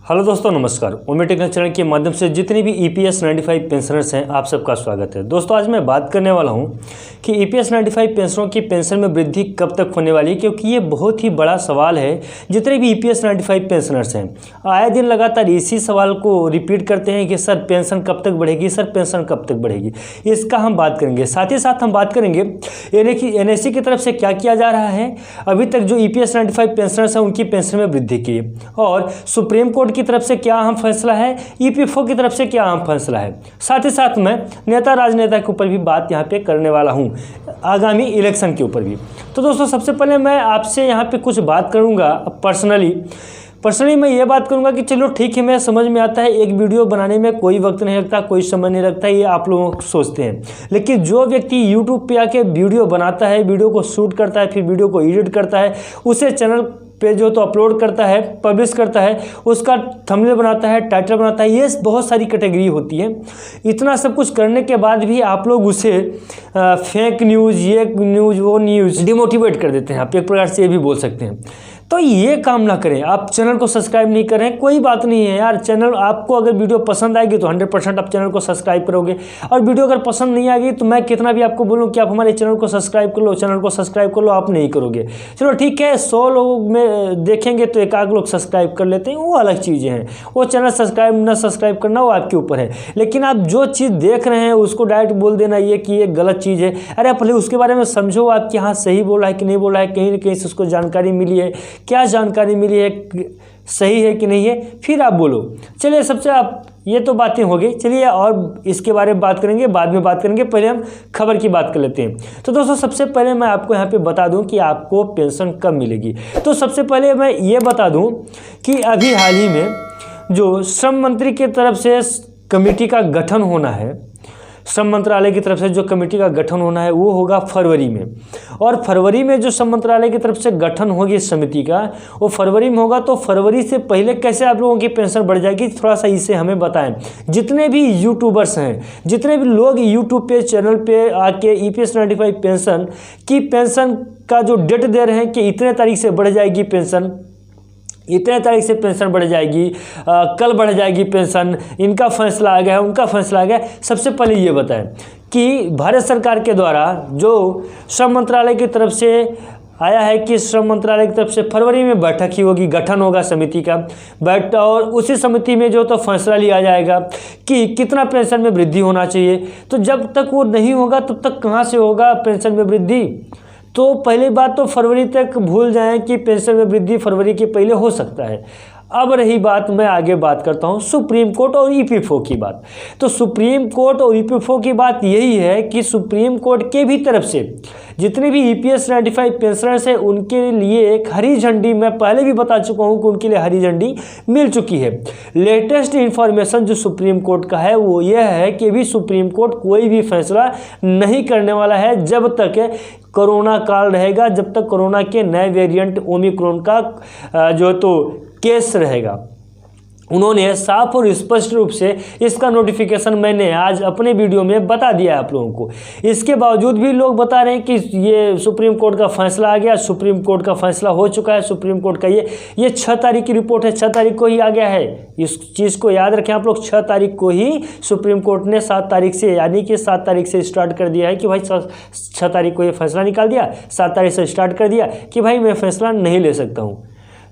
Hello दोस्तों, नमस्कार। उम्मीद टेक्निकल चैनल के माध्यम से जितने भी EPS 95 पेंशनर्स हैं, आप सबका स्वागत है। दोस्तों, आज मैं बात करने वाला हूं कि EPS 95 पेंशनरों की पेंशन में वृद्धि कब तक होने वाली है, क्योंकि ये बहुत ही बड़ा सवाल है। जितने भी EPS 95 पेंशनर्स हैं, आए दिन लगातार इसी सवाल को रिपीट करते हैं कि सर पेंशन कब तक बढ़ेगी, सर पेंशन कब तक बढ़ेगी। इसका हम बात करेंगे। साथ ही साथ हम बात करेंगे NSE की तरफ से क्या किया जा रहा है अभी तक जो EPS 95 पेंशनर्स हैं उनकी पेंशन में वृद्धि की, और सुप्रीम कोर्ट की तरफ से क्या अहम फैसला है, EPFO की तरफ से क्या अहम फैसला है। साथ ही साथ मैं नेता राजनेता के ऊपर भी बात यहाँ पे करने वाला हूँ, आगामी इलेक्शन के ऊपर भी। तो दोस्तों, सबसे पहले मैं आपसे यहाँ पे कुछ बात करूँगा पर्सनली मैं ये बात करूंगा कि चलो ठीक है, मैं समझ में आता है एक वीडियो बनाने में कोई वक्त नहीं लगता, कोई समय नहीं लगता, ये आप लोग सोचते हैं। लेकिन जो व्यक्ति YouTube पे आके वीडियो बनाता है, वीडियो को शूट करता है, फिर वीडियो को एडिट करता है, उसे चैनल पे जो तो अपलोड करता है, पब्लिश करता है, उसका थंबनेल बनाता है, टाइटल बनाता है, ये बहुत सारी कैटेगरी होती है। इतना सब कुछ करने के बाद भी आप लोग उसे फेक न्यूज़, ये न्यूज़, वो न्यूज़ डिमोटिवेट कर देते हैं। आप एक प्रकार से ये भी बोल सकते हैं। तो ये काम ना करें। आप चैनल को सब्सक्राइब नहीं करें, कोई बात नहीं है यार। चैनल आपको अगर वीडियो पसंद आएगी तो 100% आप चैनल को सब्सक्राइब करोगे, और वीडियो अगर पसंद नहीं आएगी तो मैं कितना भी आपको बोलूं कि आप हमारे चैनल को सब्सक्राइब कर लो, चैनल को सब्सक्राइब कर लो, आप नहीं करोगे। चलो ठीक है, 100 लोग में देखेंगे तो एक आध लोग सब्सक्राइब कर लेते हैं, वो अलग चीज़ें हैं। वो चैनल सब्सक्राइब ना सब्सक्राइब करना वो आपके ऊपर है। लेकिन आप जो चीज़ देख रहे हैं उसको डायरेक्ट बोल देना ये कि ये गलत चीज़ है। अरे पहले उसके बारे में समझो, आपके यहाँ सही बोल रहा है कि नहीं बोल रहा है, कहीं ना कहीं से उसको जानकारी मिली है, क्या जानकारी मिली है, सही है कि नहीं है, फिर आप बोलो। चलिए, सबसे आप ये तो बातें हो गई। चलिए और इसके बारे में बात करेंगे, बाद में बात करेंगे। पहले हम खबर की बात कर लेते हैं। तो दोस्तों, सबसे पहले मैं आपको यहाँ पे बता दूं कि आपको पेंशन कब मिलेगी। तो सबसे पहले मैं ये बता दूं कि अभी हाल ही में जो श्रम मंत्री की तरफ से कमेटी का गठन होना है, श्रम मंत्रालय की तरफ से जो कमेटी का गठन होना है वो होगा फरवरी में। और फरवरी में जो श्रम मंत्रालय की तरफ से गठन होगी इस समिति का, वो फरवरी में होगा। तो फरवरी से पहले कैसे आप लोगों की पेंशन बढ़ जाएगी, थोड़ा सा इसे हमें बताएं। जितने भी यूट्यूबर्स हैं, जितने भी लोग यूट्यूब पे चैनल पे आके EPS 95 पेंशन का जो डेट दे रहे हैं कि इतने तारीख से बढ़ जाएगी पेंशन, इतने तारीख से पेंशन बढ़ जाएगी, कल बढ़ जाएगी पेंशन, इनका फैसला आ गया है, उनका फैसला आ गया है। सबसे पहले ये बताएं कि भारत सरकार के द्वारा जो श्रम मंत्रालय की तरफ से आया है कि श्रम मंत्रालय की तरफ से फरवरी में बैठक ही होगी, गठन होगा समिति का और उसी समिति में जो तो फैसला लिया जाएगा कि कितना पेंशन में वृद्धि होना चाहिए। तो जब तक वो नहीं होगा तब तक कहाँ से होगा पेंशन में वृद्धि। तो पहली बात तो फरवरी तक भूल जाएं कि पेंशन में वृद्धि फरवरी के पहले हो सकता है। अब रही बात, मैं आगे बात करता हूं सुप्रीम कोर्ट और EPFO की बात। तो सुप्रीम कोर्ट और EPFO की बात यही है कि सुप्रीम कोर्ट के भी तरफ से जितने भी EPS 95 पेंशनर्स हैं उनके लिए एक हरी झंडी, मैं पहले भी बता चुका हूं कि उनके लिए हरी झंडी मिल चुकी है। लेटेस्ट इन्फॉर्मेशन जो सुप्रीम कोर्ट का है वो यह है कि अभी सुप्रीम कोर्ट कोई भी फैसला नहीं करने वाला है जब तक कोरोना काल रहेगा, जब तक कोरोना के नए वेरिएंट ओमिक्रॉन का जो तो केस रहेगा। उन्होंने साफ और स्पष्ट रूप से इसका नोटिफिकेशन मैंने आज अपने वीडियो में बता दिया है आप लोगों को। इसके बावजूद भी लोग बता रहे हैं कि ये सुप्रीम कोर्ट का फैसला आ गया, सुप्रीम कोर्ट का फैसला हो चुका है। सुप्रीम कोर्ट का ये 6 तारीख की रिपोर्ट है, 6 तारीख को ही आ गया है। इस चीज़ को याद रखें आप लोग, 6 तारीख को ही सुप्रीम कोर्ट ने 7 तारीख से, यानी कि 7 तारीख से स्टार्ट कर दिया है कि भाई 6 तारीख को ये फैसला निकाल दिया, 7 तारीख से स्टार्ट कर दिया कि भाई मैं फैसला नहीं ले सकता हूँ।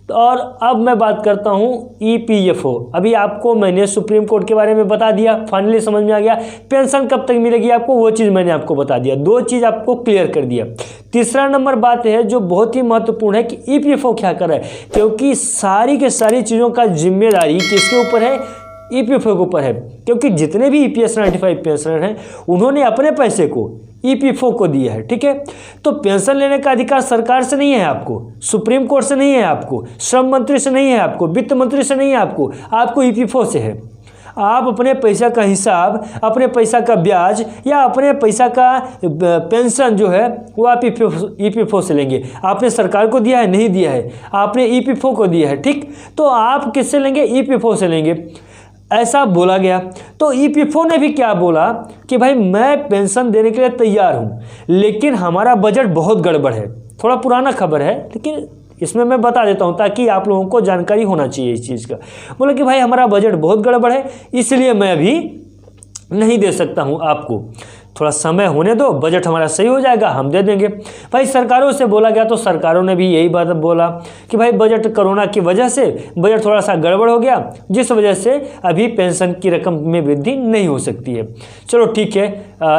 और अब मैं बात करता हूं EPFO। अभी आपको मैंने सुप्रीम कोर्ट के बारे में बता दिया, फाइनली समझ में आ गया। पेंशन कब तक मिलेगी आपको, वो चीज़ मैंने आपको बता दिया, 2 चीज़ आपको क्लियर कर दिया। तीसरा नंबर बात है जो बहुत ही महत्वपूर्ण है कि EPFO क्या कर रहा है, क्योंकि सारी के सारी चीज़ों का जिम्मेदारी किसके ऊपर है, EPFO के ऊपर है। क्योंकि जितने भी EPS 95 पेंशनर हैं उन्होंने अपने पैसे को EPFO को दिया है, ठीक है। तो पेंशन लेने का अधिकार सरकार से नहीं है आपको, सुप्रीम कोर्ट से नहीं है आपको, श्रम मंत्री से नहीं है आपको, वित्त मंत्री से नहीं है आपको EPFO से है। आप अपने पैसा का हिसाब, अपने पैसा का ब्याज या अपने पैसा का पेंशन जो है वो आप EPFO से लेंगे। आपने सरकार को दिया है, नहीं दिया है, आपने EPFO को दिया है, ठीक। तो आप किससे लेंगे, EPFO से लेंगे, ऐसा बोला गया। तो EPFO ने भी क्या बोला कि भाई मैं पेंशन देने के लिए तैयार हूँ, लेकिन हमारा बजट बहुत गड़बड़ है। थोड़ा पुराना खबर है लेकिन इसमें मैं बता देता हूँ ताकि आप लोगों को जानकारी होना चाहिए इस चीज़ का। बोला कि भाई हमारा बजट बहुत गड़बड़ है, इसलिए मैं अभी नहीं दे सकता हूँ आपको, थोड़ा समय होने दो, बजट हमारा सही हो जाएगा, हम दे देंगे। भाई सरकारों से बोला गया तो सरकारों ने भी यही बात बोला कि भाई बजट कोरोना की वजह से बजट थोड़ा सा गड़बड़ हो गया, जिस वजह से अभी पेंशन की रकम में वृद्धि नहीं हो सकती है। चलो ठीक है,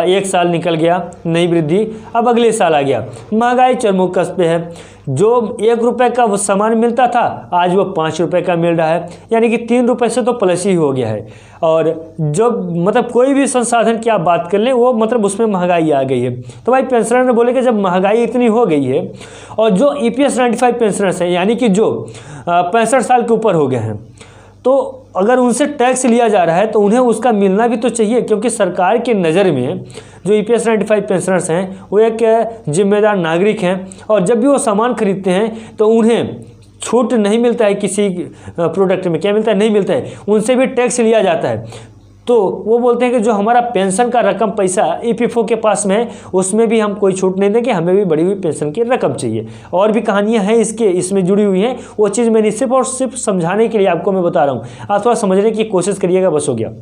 एक साल निकल गया, नहीं वृद्धि, अब अगले साल आ गया, महंगाई चरमोकस पे है। जो 1 रुपये का सामान मिलता था आज वो 5 रुपये का मिल रहा है, यानी कि 3 रुपये से तो प्लस ही हो गया है। और जो मतलब कोई भी संसाधन की आप बात कर लें वो मतलब उसमें महंगाई आ गई है। तो भाई पेंशनर ने बोले कि जब महंगाई इतनी हो गई है और जो EPS 95 पेंशनर्स हैं, यानी कि जो 65 साल के ऊपर हो गए हैं, तो अगर उनसे टैक्स लिया जा रहा है तो उन्हें उसका मिलना भी तो चाहिए, क्योंकि सरकार की नज़र में जो EPS 95 पेंशनर्स हैं वो एक जिम्मेदार नागरिक हैं, और जब भी वो सामान खरीदते हैं तो उन्हें छूट नहीं मिलता है, किसी प्रोडक्ट में क्या मिलता है, नहीं मिलता है, उनसे भी टैक्स लिया जाता है। तो वो बोलते हैं कि जो हमारा पेंशन का रकम पैसा EPFO के पास में है उसमें भी हम कोई छूट नहीं देंगे, हमें भी बढ़ी हुई पेंशन की रकम चाहिए। और भी कहानियां हैं इसमें जुड़ी हुई हैं, वो चीज़ मैंने सिर्फ और सिर्फ समझाने के लिए आपको मैं बता रहा हूँ, आप थोड़ा समझने की कोशिश करिएगा, बस हो गया।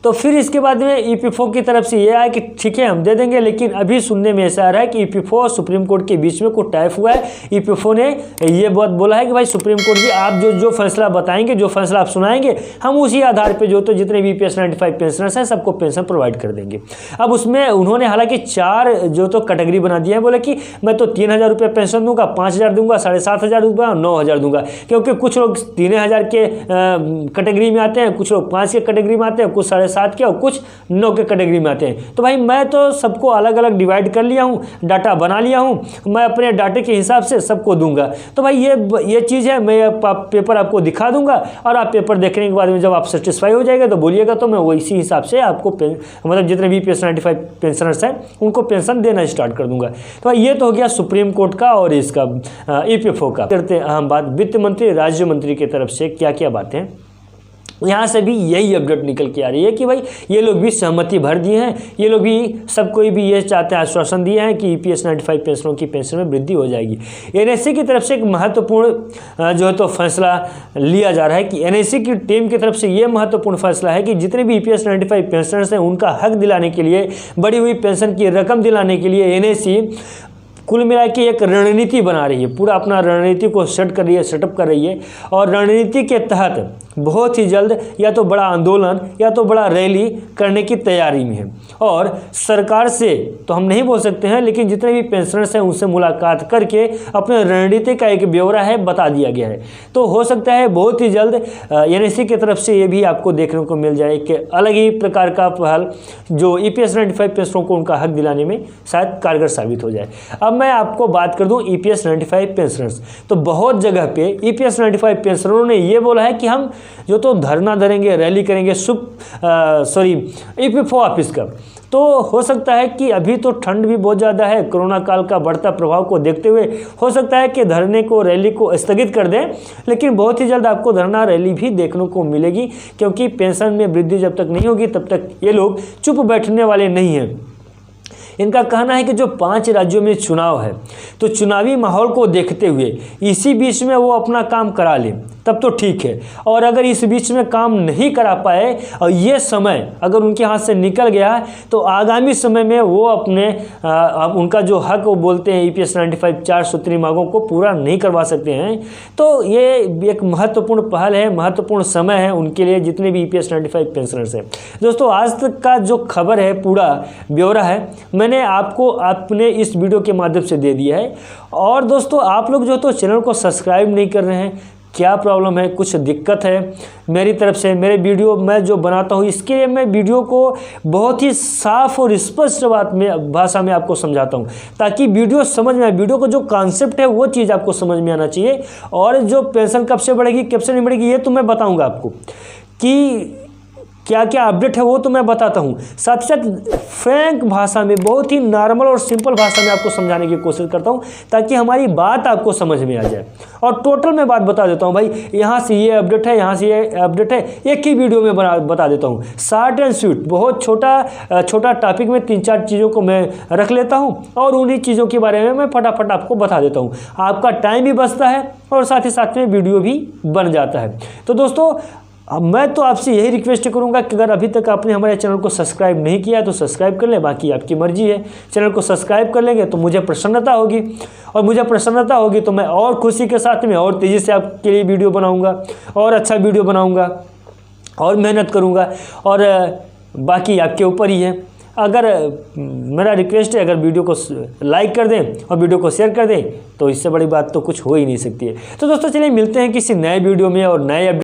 तो फिर इसके बाद में EPFO की तरफ से ये आया कि ठीक है हम दे देंगे, लेकिन अभी सुनने में ऐसा आ रहा है कि EPFO और सुप्रीम कोर्ट के बीच में कोई टाइप हुआ है। EPFO ने ये बात बोला है कि भाई सुप्रीम कोर्ट जी आप जो फैसला बताएंगे, जो फैसला आप सुनाएंगे, हम उसी आधार पर जो तो जितने भी EPS 95 पेंशनर्स हैं सबको पेंशन प्रोवाइड कर देंगे। अब उसमें उन्होंने हालांकि 4 जो तो कैटेगरी बना दिया है, बोले कि मैं तो 3,000 रुपये पेंशन दूंगा, 5,000 दूंगा, 7,500 दूंगा, 9,000 दूंगा, क्योंकि कुछ लोग 3,000 के कैटेगरी में आते हैं, कुछ लोग 5 के कैटेगरी में आते हैं, कुछ 7.5 के और कुछ 9 के कैटेगरी में आते हैं। तो भाई मैं तो सबको अलग अलग डिवाइड कर लिया हूँ, डाटा बना लिया हूँ, मैं अपने डाटे के हिसाब से सबको दूंगा। तो भाई ये चीज़ है, मैं पेपर आपको दिखा दूंगा और आप पेपर देखने के बाद में जब आप सेटिस्फाई हो जाएगा तो बोलिएगा, तो मैं वैसी हिसाब से आपको मतलब जितने भी EPS 95 पेंशनर्स हैं उनको पेंशन देना स्टार्ट कर दूंगा। तो भाई ये तो हो गया सुप्रीम कोर्ट का और इसका EPFO का। करते हैं अहम बात वित्त मंत्री राज्य मंत्री की तरफ से क्या क्या बातें, यहाँ से भी यही अपडेट निकल के आ रही है कि भाई ये लोग भी सहमति भर दिए हैं, ये लोग भी सब कोई भी ये चाहते हैं, आश्वासन दिए हैं कि EPS 95 पेंशनों की पेंशन में वृद्धि हो जाएगी। NSE की तरफ से एक महत्वपूर्ण जो है तो फैसला लिया जा रहा है कि NSE की टीम की तरफ से ये महत्वपूर्ण फैसला है कि जितने भी EPS 95 पेंशनर्स हैं उनका हक दिलाने के लिए, बढ़ी हुई पेंशन की रकम दिलाने के लिए NSE कुल मिला के एक रणनीति बना रही है, पूरा अपना रणनीति को सेटअप कर रही है, और रणनीति के तहत बहुत ही जल्द या तो बड़ा आंदोलन या तो बड़ा रैली करने की तैयारी में है। और सरकार से तो हम नहीं बोल सकते हैं, लेकिन जितने भी पेंशनर्स हैं उनसे मुलाकात करके अपने रणनीति का एक ब्यौरा है बता दिया गया है। तो हो सकता है बहुत ही जल्द NSE की तरफ से ये भी आपको देखने को मिल जाए कि अलग ही प्रकार का पहल जो EPS 95 पेंशनरों को उनका हक दिलाने में शायद कारगर साबित हो जाए। अब मैं आपको बात कर दूं EPS 95 पेंशनर्स, तो बहुत जगह पे EPS 95 पेंशनरों ने ये बोला है कि हम जो तो धरना धरेंगे, रैली करेंगे EPFO ऑफिस का। तो हो सकता है कि अभी तो ठंड भी बहुत ज़्यादा है, कोरोना काल का बढ़ता प्रभाव को देखते हुए हो सकता है कि धरने को, रैली को स्थगित कर दें, लेकिन बहुत ही जल्द आपको धरना रैली भी देखने को मिलेगी, क्योंकि पेंशन में वृद्धि जब तक नहीं होगी तब तक ये लोग चुप बैठने वाले नहीं हैं। इनका कहना है कि जो 5 राज्यों में चुनाव है तो चुनावी माहौल को देखते हुए इसी बीच में वो अपना काम करा ले तब तो ठीक है, और अगर इस बीच में काम नहीं करा पाए और ये समय अगर उनके हाथ से निकल गया तो आगामी समय में वो अपने उनका जो हक वो बोलते हैं EPS 95 4 सूत्री मांगों को पूरा नहीं करवा सकते हैं। तो ये एक महत्वपूर्ण पहल है, महत्वपूर्ण समय है उनके लिए, जितने भी EPS 95 पेंशनर्स हैं। दोस्तों आज तक का जो खबर है, पूरा ब्यौरा है, मैंने आपको अपने इस वीडियो के माध्यम से दे दिया है। और दोस्तों आप लोग जो तो चैनल को सब्सक्राइब नहीं कर रहे हैं, क्या प्रॉब्लम है, कुछ दिक्कत है मेरी तरफ से? मेरे वीडियो मैं जो बनाता हूँ इसके लिए मैं वीडियो को बहुत ही साफ और स्पष्ट भाषा में आपको समझाता हूँ, ताकि वीडियो समझ में आए, वीडियो का जो कॉन्सेप्ट है वो चीज़ आपको समझ में आना चाहिए। और जो पेंशन कब से बढ़ेगी, कब से नहीं बढ़ेगी, ये तो मैं बताऊँगा आपको कि क्या क्या अपडेट है वो तो मैं बताता हूँ, साथ ही साथ फ्रैंक भाषा में, बहुत ही नॉर्मल और सिंपल भाषा में आपको समझाने की कोशिश करता हूँ ताकि हमारी बात आपको समझ में आ जाए। और टोटल मैं बात बता देता हूँ भाई, यहाँ से ये अपडेट है, यहाँ से ये अपडेट है, एक ही वीडियो में बता देता हूँ, शॉर्ट एंड स्वीट, बहुत छोटा टॉपिक में 3-4 चीज़ों को मैं रख लेता हूँ और उन्हीं चीज़ों के बारे में मैं फटाफट आपको बता देता हूँ। आपका टाइम भी बचता है और साथ ही साथ में वीडियो भी बन जाता है। तो दोस्तों अब मैं तो आपसे यही रिक्वेस्ट करूंगा कि अगर अभी तक आपने हमारे चैनल को सब्सक्राइब नहीं किया है तो सब्सक्राइब कर लें, बाकी आपकी मर्जी है। चैनल को सब्सक्राइब कर लेंगे तो मुझे प्रसन्नता होगी, और मुझे प्रसन्नता होगी तो मैं और खुशी के साथ में और तेज़ी से आपके लिए वीडियो बनाऊंगा, और अच्छा वीडियो बनाऊंगा, और मेहनत करूंगा, और बाकी आपके ऊपर ही है। अगर मेरा रिक्वेस्ट है, अगर वीडियो को लाइक कर दें और वीडियो को शेयर कर दें तो इससे बड़ी बात तो कुछ हो ही नहीं सकती है। तो दोस्तों चलिए मिलते हैं किसी नए वीडियो में और नए